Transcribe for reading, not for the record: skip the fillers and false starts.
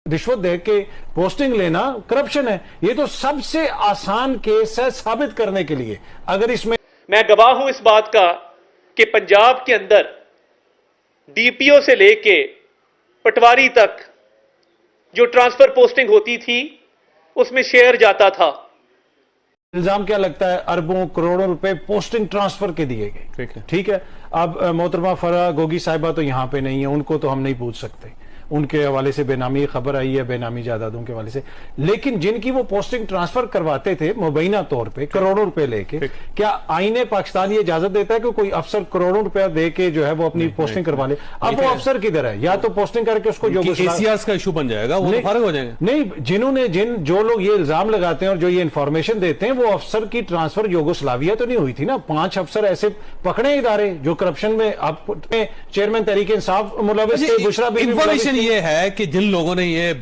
रिश्वत दे के पोस्टिंग लेना करप्शन है। ये तो सबसे आसान केस है साबित करने के लिए। अगर इसमें मैं गवाह हूं इस बात का कि पंजाब के अंदर डीपीओ से लेके पटवारी तक जो ट्रांसफर पोस्टिंग होती थी उसमें शेयर जाता था। इल्जाम क्या लगता है, अरबों करोड़ों रुपए पोस्टिंग ट्रांसफर के दिए गए। ठीक है। अब मोहतरमा फरा गोगी साहिबा तो यहां पे नहीं है, उनको तो हम नहीं पूछ सकते, उनके हवाले से बेनामी खबर आई है, बेनामी जायदादों के हवाले से। लेकिन जिनकी वो पोस्टिंग ट्रांसफर करवाते थे मुबैना तौर पे करोड़ों रुपए लेके, क्या आईने पाकिस्तान ये इजाजत देता है कि कोई अफसर करोड़ों रुपया दे के जो है वो अपनी पोस्टिंग करवा ले? अब वो अफसर किधर है? या तो पोस्टिंग करके उसको एसीआर्स का इशू बन जाएगा, वो तो फारिग हो जाएंगे। नहीं, जो लोग ये इल्जाम लगाते हैं और जो ये इंफॉर्मेशन देते हैं, वो अफसर की ट्रांसफर यूगोस्लाविया तो नहीं हुई थी ना। 5 अफसर ऐसे पकड़े इदारे जो करप्शन में, आप चेयरमैन तहरीक इंसाफ मुलविस थे, बुशरा बीबी इंफॉर्मेशन ये है कि जिन लोगों ने ये